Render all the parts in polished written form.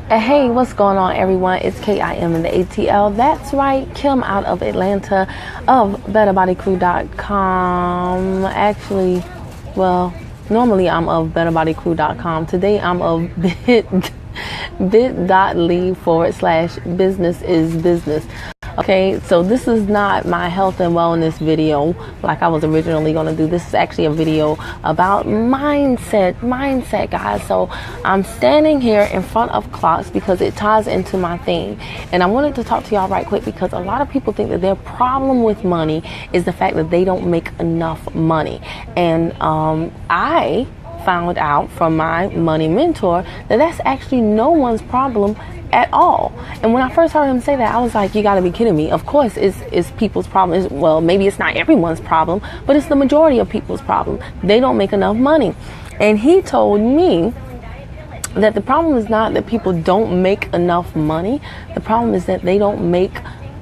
Hey, what's going on, everyone? It's KIM in the ATL. That's right, Kim out of Atlanta of BetterBodyCrew.com. Actually, well, normally I'm of BetterBodyCrew.com. Today I'm of bit.ly/business is business. Okay, so this is not my health and wellness video like I was originally going to do. This is actually a video about mindset, guys. So I'm standing here in front of clocks because it ties into my theme. And I wanted to talk to y'all right quick because a lot of people think that their problem with money is the fact that they don't make enough money. And I found out from my money mentor that that's actually no one's problem at all. And when I first heard him say that, I was like, you gotta be kidding me. Of course it's people's problem. Well, maybe it's not everyone's problem, but it's the majority of people's problem. They don't make enough money. And he told me that the problem is not that people don't make enough money. The problem is that they don't make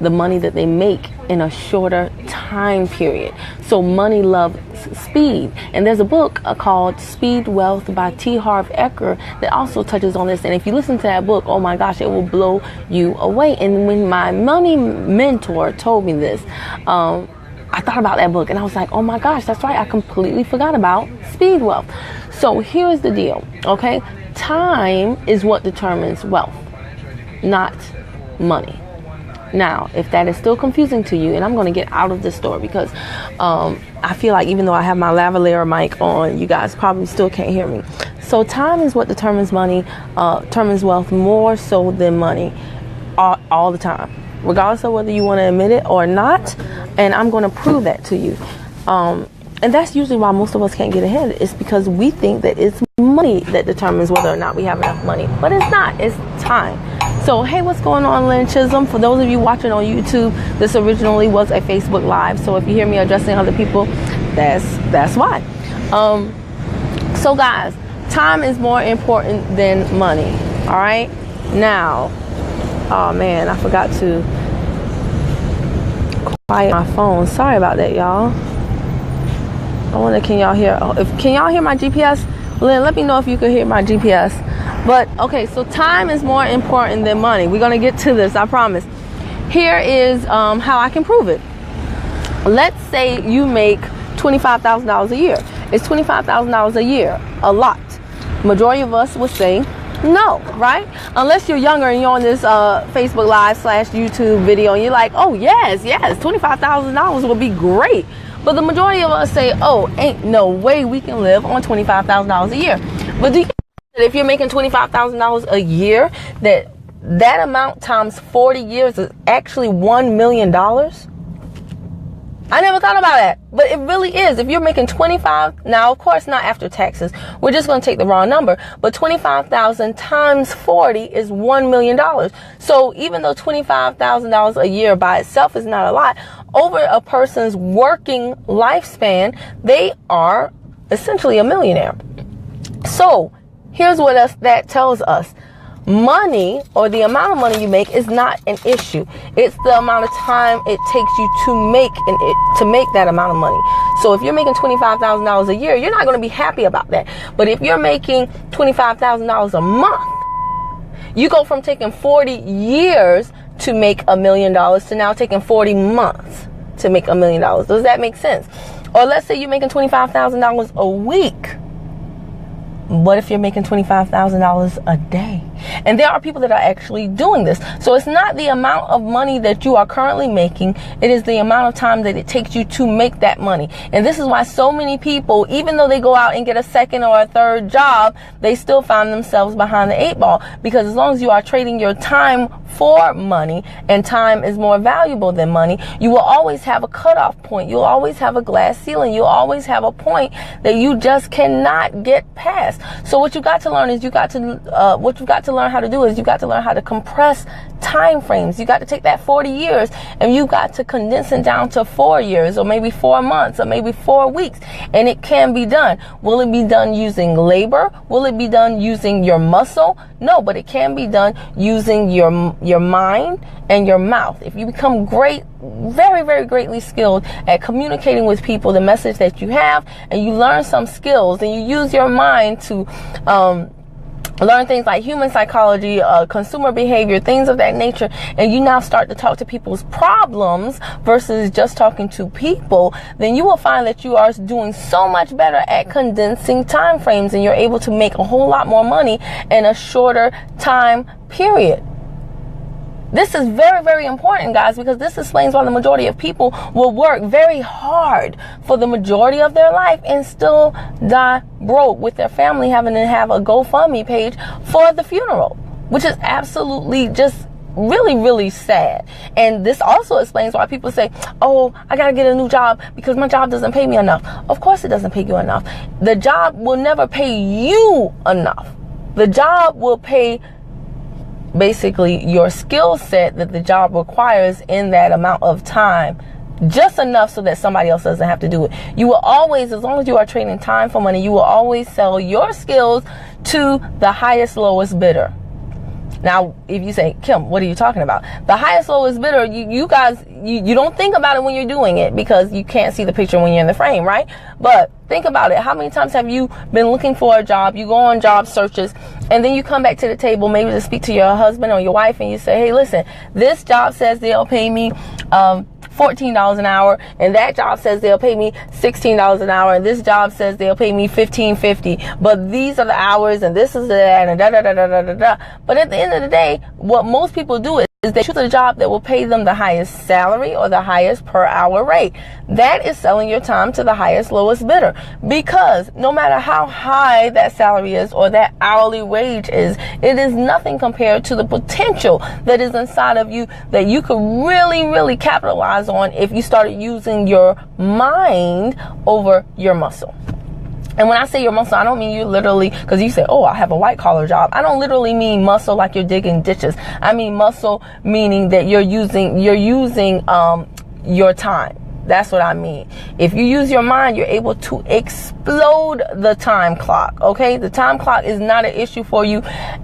the money that they make in a shorter time period. So money loves speed. And there's a book called Speed Wealth by T. Harv Eker that also touches on this. And if you listen to that book, oh my gosh, it will blow you away. And when my money mentor told me this, I thought about that book and I was like, oh my gosh, that's right. I completely forgot about Speed Wealth. So here's the deal, okay? Time is what determines wealth, not money. Now, if that is still confusing to you, and I'm going to get out of this story because I feel like even though I have my lavalier mic on, you guys probably still can't hear me. So time is what determines money, determines wealth more so than money all the time, regardless of whether you want to admit it or not. And I'm going to prove that to you. And that's usually why most of us can't get ahead. It's because we think that it's money that determines whether or not we have enough money. But it's not. It's time. So, hey, what's going on, Lynn Chisholm? For those of you watching on YouTube, this originally was a Facebook Live. So if you hear me addressing other people, that's why. So, guys, time is more important than money. All right? Now, oh, man, I forgot to quiet my phone. Sorry about that, y'all. I wonder, can y'all hear my GPS? Lynn, let me know if you could hear my GPS. But okay, so time is more important than money. We're gonna get to this, I promise. Here is how I can prove it. Let's say you make $25,000 a year. Is $25,000 a year a lot? Majority of us would say no, right? Unless you're younger and you're on this Facebook Live / YouTube video and you're like, oh yes, $25,000 would be great. But the majority of us say, oh, ain't no way we can live on $25,000 a year. But do you know that if you're making $25,000 a year, that amount times 40 years is actually $1 million? I never thought about that, but it really is. If you're making 25, now of course not after taxes, we're just going to take the raw number, but 25,000 times 40 is $1 million. So even though $25,000 a year by itself is not a lot, over a person's working lifespan, they are essentially a millionaire. So here's what that tells us. Money, or the amount of money you make, is not an issue. It's the amount of time it takes you to make that amount of money. So if you're making $25,000 a year, you're not going to be happy about that. But if you're making $25,000 a month, you go from taking 40 years to make $1 million to now taking 40 months to make $1 million. Does that make sense? Or let's say you're making $25,000 a week. What if you're making $25,000 a day? And there are people that are actually doing this. So it's not the amount of money that you are currently making. It is the amount of time that it takes you to make that money. And this is why so many people, even though they go out and get a second or a third job, they still find themselves behind the 8 ball. Because as long as you are trading your time for money, and time is more valuable than money, you will always have a cutoff point. You'll always have a glass ceiling. You'll always have a point that you just cannot get past. So what you got to learn is you got to learn how to do is you got to learn how to compress time frames. You got to take that 40 years and you got to condense it down to 4 years, or maybe 4 months, or maybe 4 weeks. And it can be done. Will it be done using labor? Will it be done using your muscle? No, but it can be done using your mind and your mouth. If you become great, very, very greatly skilled at communicating with people the message that you have, and you learn some skills and you use your mind to learn things like human psychology, consumer behavior, things of that nature, and you now start to talk to people's problems versus just talking to people, then you will find that you are doing so much better at condensing time frames, and you're able to make a whole lot more money in a shorter time period. This is very, very important, guys, because this explains why the majority of people will work very hard for the majority of their life and still die broke, with their family having to have a GoFundMe page for the funeral, which is absolutely just really, really sad. And this also explains why people say, oh, I gotta get a new job because my job doesn't pay me enough. Of course it doesn't pay you enough. The job will never pay you enough. The job will pay basically your skill set that the job requires in that amount of time, just enough so that somebody else doesn't have to do it. You will always, as long as you are trading time for money, you will always sell your skills to the highest, lowest bidder. Now, if you say, Kim, what are you talking about? The highest, lowest bidder, you guys, you don't think about it when you're doing it because you can't see the picture when you're in the frame, right? But think about it. How many times have you been looking for a job? You go on job searches and then you come back to the table maybe to speak to your husband or your wife and you say, hey, listen, this job says they'll pay me $14 an hour, and that job says they'll pay me $16 an hour, and this job says they'll pay me $15.50, but these are the hours and this is that and da da da da da da da. But at the end of the day, what most people do is they choose a job that will pay them the highest salary or the highest per hour rate. That is selling your time to the highest, lowest bidder, because no matter how high that salary is or that hourly wage is, it is nothing compared to the potential that is inside of you that you could really, really capitalize on if you started using your mind over your muscle. And when I say your muscle, I don't mean you literally, because you say, oh, I have a white collar job. I don't literally mean muscle like you're digging ditches. I mean muscle meaning that you're using your time. That's what I mean. If you use your mind, you're able to explode the time clock. Okay? The time clock is not an issue for you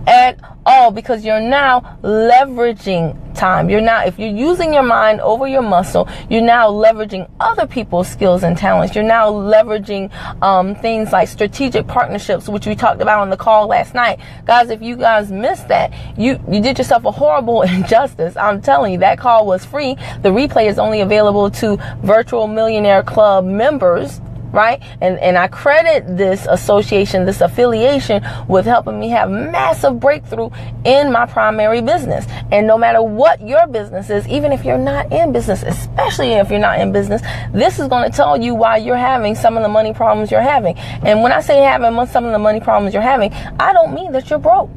at all because you're now leveraging time. If you're using your mind over your muscle, you're now leveraging other people's skills and talents. You're now leveraging things like strategic partnerships, which we talked about on the call last night. Guys, if you guys missed that, you did yourself a horrible injustice. I'm telling you, that call was free. The replay is only available to Virtual Millionaire Club members. Right? And I credit this association, this affiliation with helping me have massive breakthrough in my primary business. And no matter what your business is, even if you're not in business, especially if you're not in business, this is going to tell you why you're having some of the money problems you're having. And when I say having some of the money problems you're having, I don't mean that you're broke.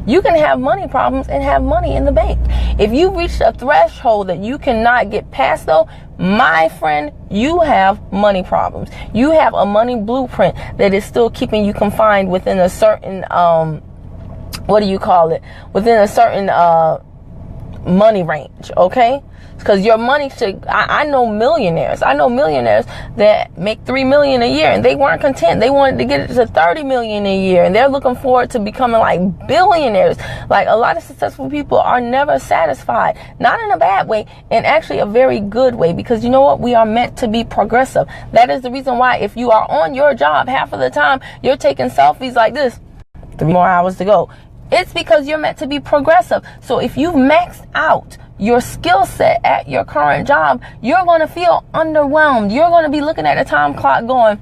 You can have money problems and have money in the bank. If you reach a threshold that you cannot get past, though, my friend, you have money problems. You have a money blueprint that is still keeping you confined within a certain, within a certain money range, okay? Because your money should, I know millionaires that make $3 million a year and they weren't content. They wanted to get it to $30 million a year and they're looking forward to becoming like billionaires. Like a lot of successful people are never satisfied, not in a bad way, and actually a very good way, because you know what? We are meant to be progressive. That is the reason why if you are on your job, half of the time you're taking selfies like this, 3 more hours to go. It's because you're meant to be progressive. So if you've maxed out your skill set at your current job, you're going to feel underwhelmed. You're going to be looking at the time clock going,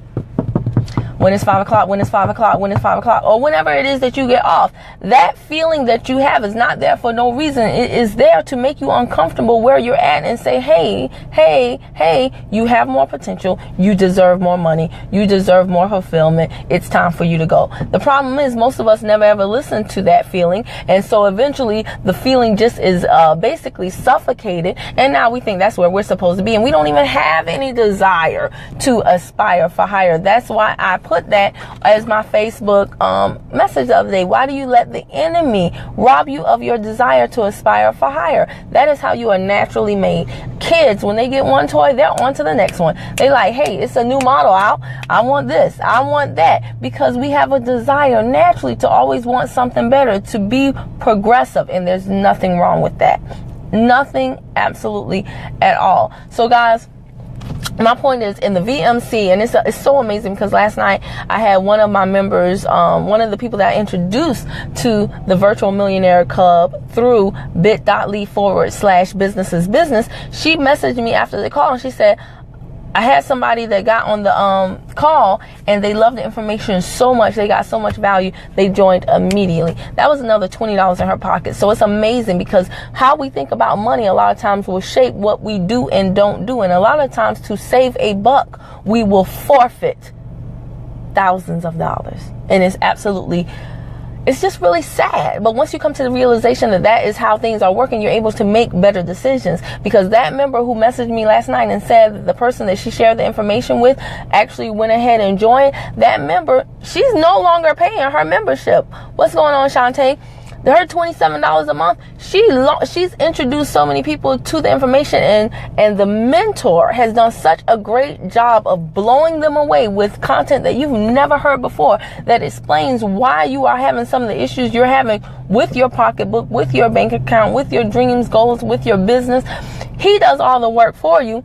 when it's 5 o'clock, when it's 5 o'clock, when it's 5 o'clock, or whenever it is that you get off. That feeling that you have is not there for no reason. It is there to make you uncomfortable where you're at and say, hey, you have more potential. You deserve more money. You deserve more fulfillment. It's time for you to go. The problem is most of us never ever listen to that feeling. And so eventually the feeling just is basically suffocated. And now we think that's where we're supposed to be. And we don't even have any desire to aspire for higher. That's why I put that as my Facebook message the other day. Why do you let the enemy rob you of your desire to aspire for higher? That is how you are naturally made. Kids, when they get one toy, they're on to the next one. They like, hey, it's a new model out. I want this. I want that. Because we have a desire naturally to always want something better, to be progressive. And there's nothing wrong with that. Nothing, absolutely at all. So guys, my point is, in the VMC, and it's so amazing because last night I had one of my members, one of the people that I introduced to the Virtual Millionaire Club through bit.ly/business. She messaged me after the call and she said, I had somebody that got on the call and they loved the information so much. They got so much value. They joined immediately. That was another $20 in her pocket. So it's amazing because how we think about money a lot of times will shape what we do and don't do. And a lot of times to save a buck, we will forfeit thousands of dollars. And it's just really sad. But once you come to the realization that that is how things are working, you're able to make better decisions. Because that member who messaged me last night and said that the person that she shared the information with actually went ahead and joined, that member, she's no longer paying her membership. What's going on, Shantae? Her $27 a month, she's introduced so many people to the information, and the mentor has done such a great job of blowing them away with content that you've never heard before, that explains why you are having some of the issues you're having with your pocketbook, with your bank account, with your dreams, goals, with your business. He does all the work for you.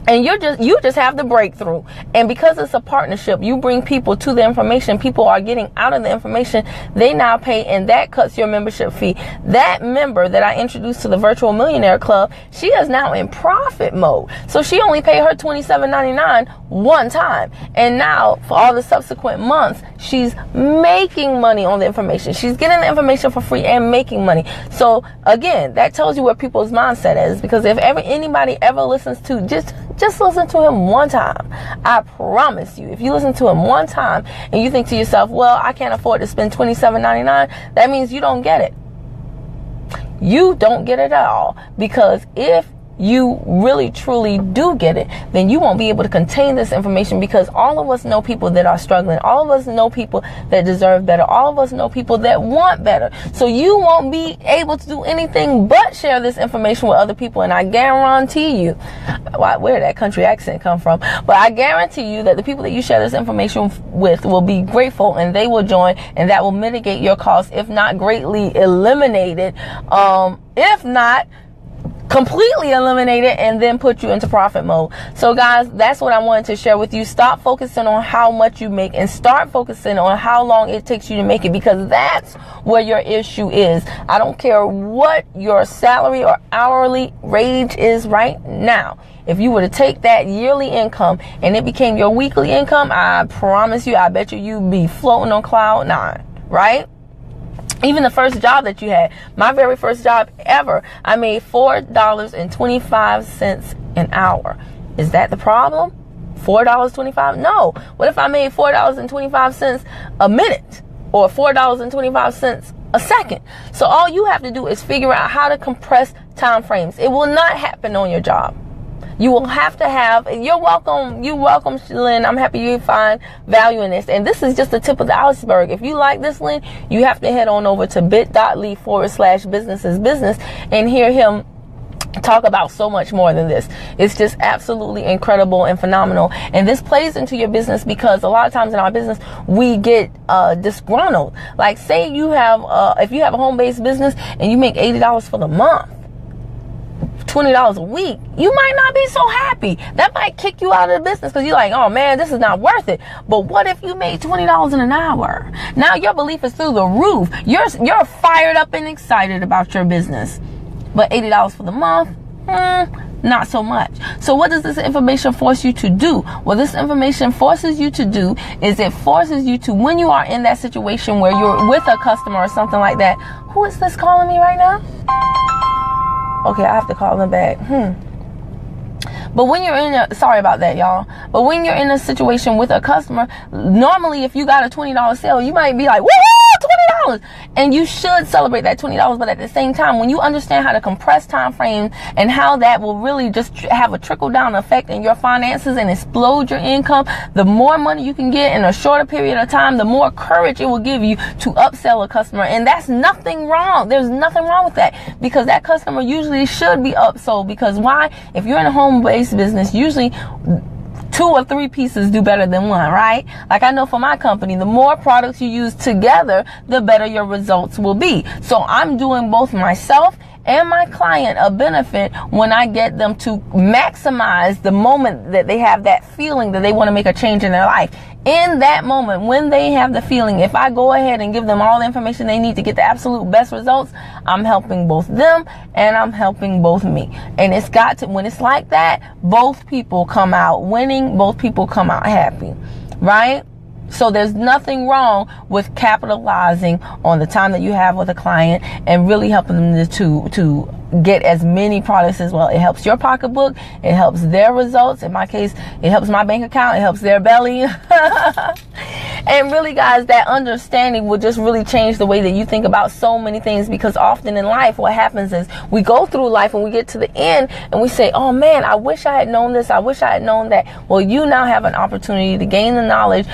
And you just have the breakthrough. And because it's a partnership, you bring people to the information. People are getting out of the information. They now pay, and that cuts your membership fee. That member that I introduced to the Virtual Millionaire Club, she is now in profit mode. So she only paid her $27.99 one time. And now for all the subsequent months, she's making money on the information. She's getting the information for free and making money. So again, that tells you where people's mindset is. Because if anybody ever listens to just listen to him one time. I promise you, if you listen to him one time and you think to yourself, well, I can't afford to spend $27.99, that means you don't get it. You don't get it at all. Because if you really truly do get it, then you won't be able to contain this information, because all of us know people that are struggling. All of us know people that deserve better. All of us know people that want better. So you won't be able to do anything but share this information with other people. And I guarantee you, where did that country accent come from? But I guarantee you that the people that you share this information with will be grateful, and they will join, and that will mitigate your costs, if not greatly eliminated, if not completely eliminate it, and then put you into profit mode. So guys, that's what I wanted to share with you. Stop focusing on how much you make and start focusing on how long it takes you to make it, because that's where your issue is. I don't care what your salary or hourly wage is right now. If you were to take that yearly income and it became your weekly income, I promise you, I bet you'd be floating on cloud 9, right? Even the first job that you had, my very first job ever, I made $4.25 an hour. Is that the problem? $4.25? No. What if I made $4.25 a minute, or $4.25 a second? So all you have to do is figure out how to compress time frames. It will not happen on your job. You will have to have, you're welcome, Lynn. I'm happy you find value in this. And this is just the tip of the iceberg. If you like this, Lynn, you have to head on over to bit.ly/business and hear him talk about so much more than this. It's just absolutely incredible and phenomenal. And this plays into your business, because a lot of times in our business, we get disgruntled. Like, say you have, if you have a home-based business and you make $80 for the month, $20 a week, you might not be so happy. That might kick you out of the business, because you're like, oh man, this is not worth it. But what if you made $20 in an hour? Now your belief is through the roof. You're fired up and excited about your business. But $80 for the month, not so much. So what does this information force you to do? What this information forces you to do is it forces you to, when you are in that situation where you're with a customer or something like that. Who is this calling me right now? Okay, I have to call them back. But when you're sorry about that, y'all. But when you're in a situation with a customer, normally if you got a $20 sale, you might be like, woo! $20, and you should celebrate that $20. But at the same time, when you understand how to compress time frames and how that will really just have a trickle down effect in your finances and explode your income, the more money you can get in a shorter period of time, the more courage it will give you to upsell a customer. And that's nothing wrong. There's nothing wrong with that, because that customer usually should be upsold. Because why? If you're in a home-based business, usually 2 or 3 pieces do better than one, right? Like I know for my company, the more products you use together, the better your results will be. So I'm doing both myself and my client a benefit when I get them to maximize the moment that they have that feeling that they want to make a change in their life. In that moment, when they have the feeling, if I go ahead and give them all the information they need to get the absolute best results, I'm helping both them and I'm helping both me. And it's got to, when it's like that, both people come out winning, both people come out happy, right? So there's nothing wrong with capitalizing on the time that you have with a client and really helping them to get as many products as well. It helps your pocketbook. It helps their results. In my case, it helps my bank account. It helps their belly. And really, guys, that understanding will just really change the way that you think about so many things, because often in life, what happens is we go through life and we get to the end and we say, oh man, I wish I had known this. I wish I had known that. Well, you now have an opportunity to gain the knowledge.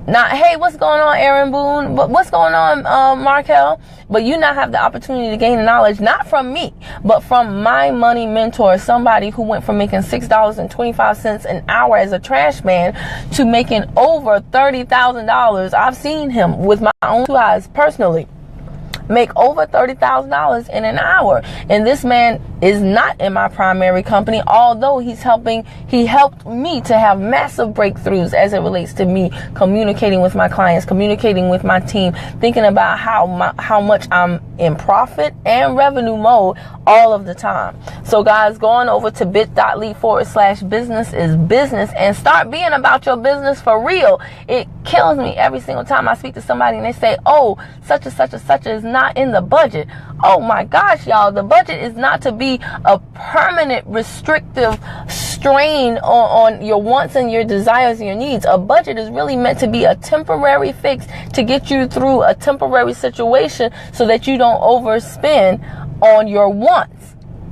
Not, hey, what's going on, Aaron Boone? But what's going on, Markel? But you now have the opportunity to gain the knowledge, not from me, but from my money mentor, somebody who went from making $6.25 an hour as a trash man to making over $30,000. I've seen him with my own two eyes personally make over $30,000 in an hour. And this man is not in my primary company, although he helped me to have massive breakthroughs as it relates to me communicating with my clients, communicating with my team, thinking about how much I'm in profit and revenue mode all of the time. So guys, going over to bit.ly/business is business and start being about your business for real. It kills me every single time I speak to somebody and they say, oh, such and such and such is not in the budget. Oh my gosh, y'all, the budget is not to be a permanent restrictive strain on your wants and your desires and your needs. A budget is really meant to be a temporary fix to get you through a temporary situation so that you don't overspend on your wants.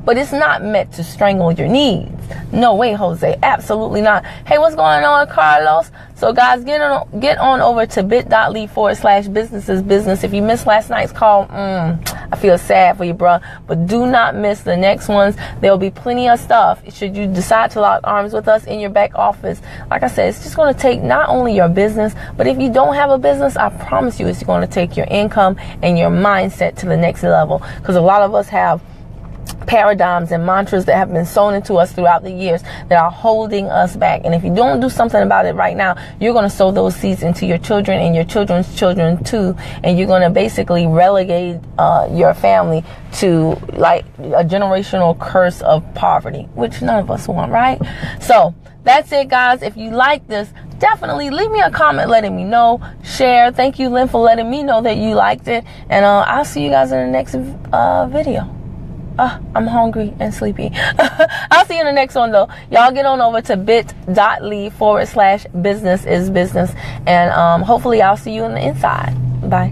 But it's not meant to strangle your needs. No way, Jose. Absolutely not. Hey, what's going on, Carlos? So guys, get on over to bit.ly/business is business. If you missed last night's call, I feel sad for you, bro. But do not miss the next ones. There'll be plenty of stuff should you decide to lock arms with us in your back office. Like I said, it's just going to take not only your business, but if you don't have a business, I promise you it's going to take your income and your mindset to the next level. Because a lot of us have paradigms and mantras that have been sown into us throughout the years that are holding us back. And if you don't do something about it right now, you're going to sow those seeds into your children and your children's children too. And you're going to basically relegate your family to like a generational curse of poverty, which none of us want, right? So that's it, guys. If you like this, definitely leave me a comment letting me know. Share. Thank you, Lynn, for letting me know that you liked it. And I'll see you guys in the next video. I'm hungry and sleepy. I'll see you in the next one, though. Y'all get on over to bit.ly/business is business. And hopefully I'll see you on the inside. Bye.